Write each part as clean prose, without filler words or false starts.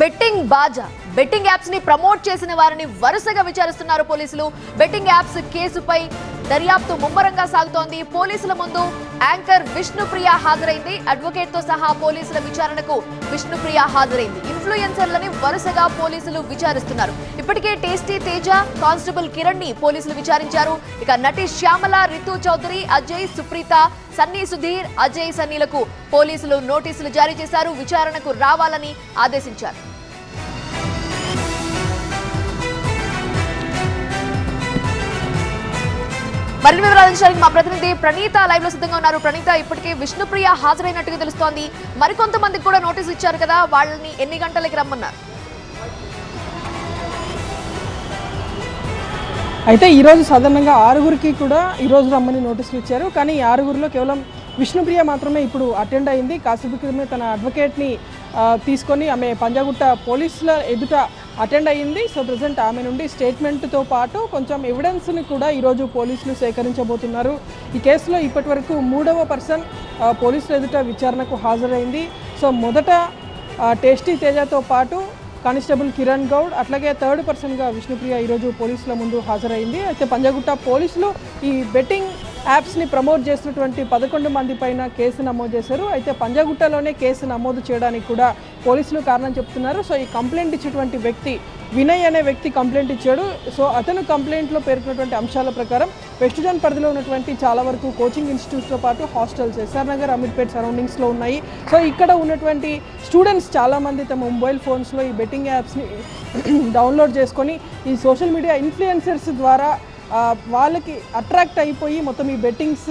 Betting బాజా betting apps ని promote చేసిన వారిని వరుసగా విచారిస్తున్నారు పోలీసులు. బెట్టింగ్ యాప్స్ కేసుపై దర్యాప్తు ముమ్మరంగా సాగుతోంది. పోలీసుల ముందు యాంకర్ విష్ణుప్రియ హాజరైంది. అడ్వకేట్ తో సహా పోలీసుల విచారణకు విష్ణుప్రియ హాజరైంది. ఇన్ఫ్లుయెన్సర్లని వరుసగా పోలీసులు విచారిస్తున్నారు. ఇప్పటికే టేస్టీ తేజ, కానిస్టేబుల్ కిరణ్ ని పోలీసులు విచారించారు. ఇక నటి శ్యామల, రితు చౌదరి, అజయ్, సుప్రీత, సన్నీ సుధీర్, అజయ్, సన్నీలకు పోలీసులు నోటీసులు జారీ చేశారు. విచారణకు రావాలని ఆదేశించారు. మరిన్ని వివరాలు అందించడానికి మా ప్రతినిధి ప్రణీత లైవ్ లో సిద్ధంగా ఉన్నారు. ప్రణీత, ఇప్పటికే విష్ణుప్రియ హాజరైనట్టుగా తెలుస్తోంది. మరికొంతమందికి కూడా నోటీసు ఇచ్చారు కదా, వాళ్ళని ఎన్ని గంటలకి రమ్మన్నారు? అయితే ఈరోజు సాధారణంగా 6గురికి కూడా ఈరోజు రమ్మని నోటీసులు ఇచ్చారు. కానీ ఈ 6గురిలో కేవలం విష్ణుప్రియ మాత్రమే ఇప్పుడు అటెండ్ అయింది. కాసేపు క్రితమే తన అడ్వకేట్ని తీసుకొని ఆమె పంజాగుట్ట పోలీసుల ఎదుట అటెండ్ అయ్యింది. సో ప్రజెంట్ ఆమె నుండి స్టేట్మెంట్తో పాటు కొంచెం ఎవిడెన్స్ని కూడా ఈరోజు పోలీసులు సేకరించబోతున్నారు. ఈ కేసులో ఇప్పటి వరకు 3వ పర్సన్ పోలీసుల ఎదుట విచారణకు హాజరైంది. సో మొదట టేస్టీ తేజతో పాటు కానిస్టేబుల్ కిరణ్ గౌడ్, అట్లాగే థర్డ్ పర్సన్గా విష్ణుప్రియ ఈరోజు పోలీసుల ముందు హాజరైంది. అయితే పంజాగుట్ట పోలీసులు ఈ బెట్టింగ్ యాప్స్ని ప్రమోట్ చేసినటువంటి 11 మంది పైన కేసు నమోదు చేశారు. అయితే పంజాగుట్టలోనే కేసు నమోదు చేయడానికి కూడా పోలీసులు కారణం చెప్తున్నారు. సో ఈ కంప్లైంట్ ఇచ్చేటువంటి వ్యక్తి వినయ్ అనే వ్యక్తి కంప్లైంట్ ఇచ్చాడు. సో అతను కంప్లైంట్లో పేర్కొన్నటువంటి అంశాల ప్రకారం వెస్ట్ జోన్ పరిధిలో ఉన్నటువంటి చాలా వరకు కోచింగ్ ఇన్స్టిట్యూట్స్తో పాటు హాస్టల్స్ ఎస్ఆర్ నగర్, అమీర్పేట్ సరౌండింగ్స్లో ఉన్నాయి. సో ఇక్కడ ఉన్నటువంటి స్టూడెంట్స్ చాలామంది తమ మొబైల్ ఫోన్స్లో ఈ బెట్టింగ్ యాప్స్ని డౌన్లోడ్ చేసుకొని ఈ సోషల్ మీడియా ఇన్ఫ్లుయెన్సర్స్ ద్వారా వాళ్ళకి అట్రాక్ట్ అయిపోయి మొత్తం ఈ బెట్టింగ్స్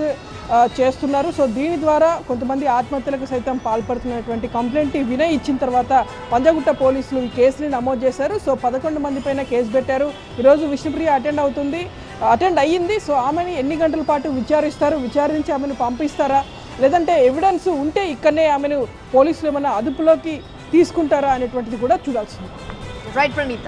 చేస్తున్నారు. సో దీని ద్వారా కొంతమంది ఆత్మహత్యలకు సైతం పాల్పడుతున్నటువంటి కంప్లైంట్ వినయ్ ఇచ్చిన తర్వాత పంజాగుట్ట పోలీసులు ఈ కేసుని నమోదు చేశారు. సో 11 మంది పైన కేసు పెట్టారు. ఈరోజు విష్ణుప్రియ అటెండ్ అయ్యింది. సో ఆమెని ఎన్ని గంటల పాటు విచారిస్తారు, విచారించి ఆమెను పంపిస్తారా, లేదంటే ఎవిడెన్స్ ఉంటే ఇక్కడనే ఆమెను పోలీసులు ఏమైనా అదుపులోకి తీసుకుంటారా అనేటువంటిది కూడా చూడాల్సింది. రైట్ ప్రణీత.